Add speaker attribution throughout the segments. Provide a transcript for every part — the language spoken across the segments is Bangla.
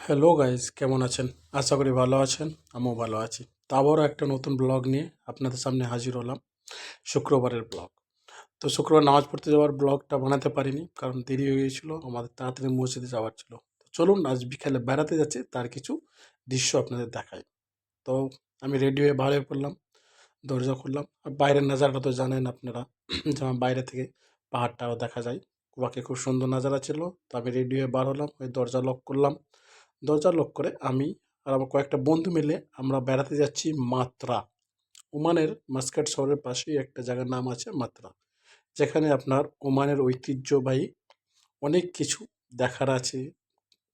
Speaker 1: হ্যালো গাইস, কেমন আছেন? আশা করি ভালো আছেন। আমিও ভালো আছি। তো আবারও একটা নতুন ব্লগ নিয়ে আপনাদের সামনে হাজির হলাম। শুক্রবারের ব্লগ। তো শুক্রবার নামাজ পড়তে যাওয়ার ব্লগটা বানাতে পারিনি, কারণ দেরি হয়ে গিয়েছিল। আমাদের তাড়াতাড়ি মসজিদে যাওয়ার ছিল। তো চলুন, আজ বিকালে বেড়াতে যাচ্ছি, তার কিছু দৃশ্য আপনাদের দেখাই। তো আমি রেডি হয়ে বার হয়ে পড়লাম, দরজা খুললাম। আর বাইরের নাজারাটা তো জানেন আপনারা, যেমন বাইরে থেকে পাহাড়টাও দেখা যায়। কুয়াকে খুব সুন্দর নাজারা ছিল। তো আমি রেডি হয়ে বার হলাম, ওই দরজা লক করলাম। দরজা লক করে আমি আর আমার কয়েকটা বন্ধু মিলে আমরা বেড়াতে যাচ্ছি মাত্রা। ওমানের মাস্কাট শহরের পাশেই একটা জায়গার নাম আছে মাত্রা, যেখানে আপনার ওমানের ঐতিহ্যবাহী অনেক কিছু দেখার আছে,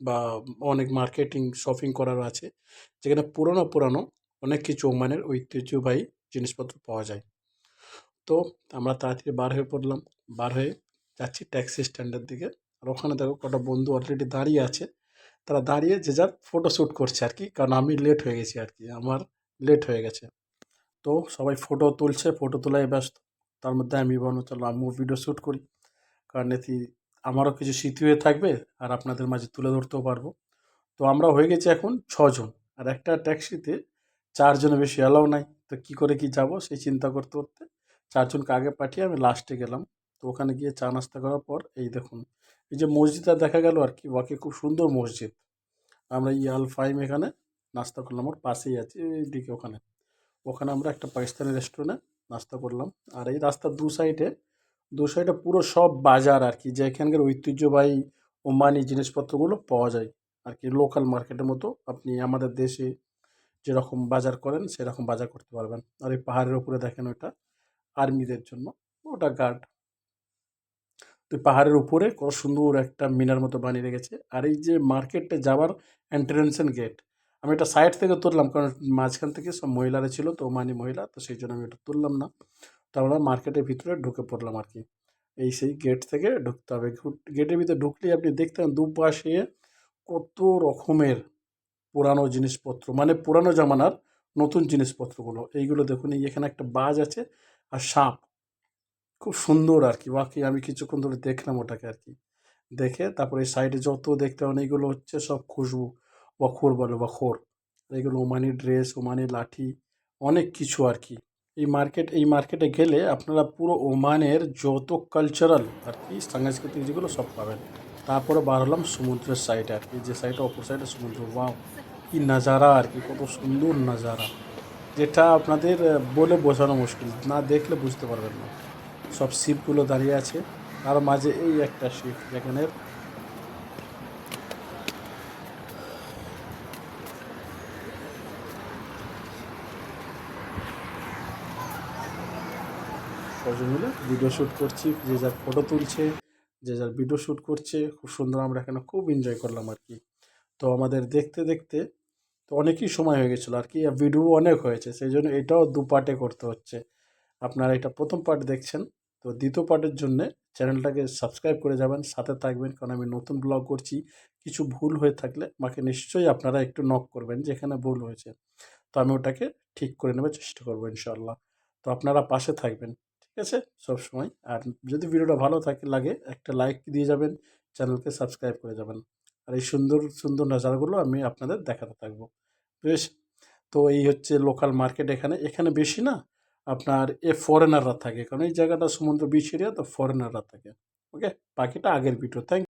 Speaker 1: বা অনেক মার্কেটিং শপিং করার আছে, যেখানে পুরনো পুরানো অনেক কিছু ওমানের ঐতিহ্যবাহী জিনিসপত্র পাওয়া যায়। তো আমরা তাড়াতাড়ি বার হয়ে পড়লাম। বার হয়ে যাচ্ছি ট্যাক্সি স্ট্যান্ডের দিকে। আর ওখানে দেখো কটা বন্ধু অলরেডি দাঁড়িয়ে আছে। তারা দাঁড়িয়ে যে যার ফটো শ্যুট করছে আর কি, কারণ আমি লেট হয়ে গেছি আর কি, আমার লেট হয়ে গেছে। তো সবাই ফটো তুলছে, ফটো তোলায় ব্যস্ত। তার মধ্যে আমি বললাম চলো আমিও ভিডিও শ্যুট করি, কারণ এতে আমারও কিছু স্মৃতি হয়ে থাকবে, আর আপনাদের মাঝে তুলে ধরতেও পারবো। তো আমরা হয়ে গেছি এখন ছজন, আর একটা ট্যাক্সিতে চারজনের বেশি অ্যালাউ নাই। তো কী করে কি যাব সেই চিন্তা করতে করতে চারজনকে আগে পাঠিয়ে আমি লাস্টে গেলাম। তো ওখানে গিয়ে চা নাস্তা করার পর এই দেখুন, এই যে মসজিদটা দেখা গেল আর কি, ওয়াকে খুব সুন্দর মসজিদ। আমরা ইয়াল ফাইম এখানে নাস্তা করলাম, ওর পাশেই আছে এইদিকে। ওখানে ওখানে আমরা একটা পাকিস্তানি রেস্টুরেন্টে নাস্তা করলাম। আর এই রাস্তার দু সাইডে পুরো সব বাজার আর কি, যে এখানকার ঐতিহ্যবাহী ওমানি জিনিসপত্রগুলো পাওয়া যায় আর কি। লোকাল মার্কেটের মতো আপনি আমাদের দেশে যেরকম বাজার করেন সেরকম বাজার করতে পারবেন। আর এই পাহাড়ের উপরে দেখেন, ওটা আর্মিদের জন্য, ওটা গার্ড। তো পাহাড়ের উপরে কত সুন্দর একটা মিনার মতো বানিয়ে রেখেছে। আর এই যে মার্কেটে যাওয়ার এন্ট্রেন্স গেট, আমি এটা সাইড থেকে তুললাম, কারণ মাঝখান থেকে সব মহিলারা ছিল, তো ওমানি মহিলা, তো সেই জন্য আমি এটা তুললাম না। তো আমরা মার্কেটের ভিতরে ঢুকে পড়লাম আর কি। এই সেই গেট থেকে ঢুকতে হবে। গেটের ভিতরে ঢুকলেই আপনি দেখতেন দুপাশে কত রকমের পুরানো জিনিসপত্র, মানে পুরানো জামানার নতুন জিনিসপত্রগুলো। এইগুলো দেখুন, এই এখানে একটা বাজ আছে আর সাপ, খুব সুন্দর আর কি। বাকি আমি কিছুক্ষণ ধরে দেখলাম ওটাকে আর কি। দেখে তারপরে এই সাইডে যত দেখতে পান, এইগুলো হচ্ছে সব খুশবু, বখর বলে বখর। এইগুলো ওমানি ড্রেস, ওমানি লাঠি, অনেক কিছু আর কি। এই মার্কেটে গেলে আপনারা পুরো ওমানের যত কালচারাল আর কি সাংস্কৃতিক যেগুলো সব পাবেন। তারপরে বার হলাম সমুদ্রের সাইডে আর কি, যে সাইডে অপর সাইডে সমুদ্র। ওয়াও, কি নাজারা আর কি, কত সুন্দর নাজারা, যেটা আপনাদের বলে বোঝানো মুশকিল, না দেখলে বুঝতে পারবেন না। সব শিপগুলো দাঁড়িয়ে আছে, তার মাঝে এই একটা শিপ, যেখানে ছজন মিলে ভিডিও শ্যুট করছি, যে যার ফটো তুলছে, যে যার ভিডিও শ্যুট করছে। খুব সুন্দর, আমরা এখানে খুব এনজয় করলাম আর কি। তো আমাদের দেখতে দেখতে তো অনেকই সময় হয়ে গেছিলো আর কি, ভিডিও অনেক হয়েছে, সেই জন্য এটাও দু পার্টে করতে হচ্ছে। আপনারা এটা প্রথম পার্ট দেখছেন, তো দ্বিতীয় পার্টের জন্যে চ্যানেলটাকে সাবস্ক্রাইব করে যাবেন, সাথে থাকবেন, কারণ আমি নতুন ব্লগ করছি। কিছু ভুল হয়ে থাকলে আমাকে নিশ্চয়ই আপনারা একটু নক করবেন যেখানে ভুল হয়েছে। তো আমি ওটাকে ঠিক করে নেবার চেষ্টা করবো ইনশাআল্লাহ। তো আপনারা পাশে থাকবেন, ঠিক আছে, সব সময়। আর যদি ভিডিওটা ভালো লাগে, একটা লাইক দিয়ে যাবেন, চ্যানেলকে সাবস্ক্রাইব করে যাবেন। আর এই সুন্দর সুন্দর নাজারাগুলো আমি আপনাদের দেখাতে থাকবো, বেশ। তো এই হচ্ছে লোকাল মার্কেট। এখানে এখানে বেশি না আপনার ফরেনাররা থাকে, কারণ এই জায়গাটা সমুদ্র বিচ এরিয়া, তো ফরেনাররা থাকে। ওকে, বাকিটা আগের ভিডিও। থ্যাংক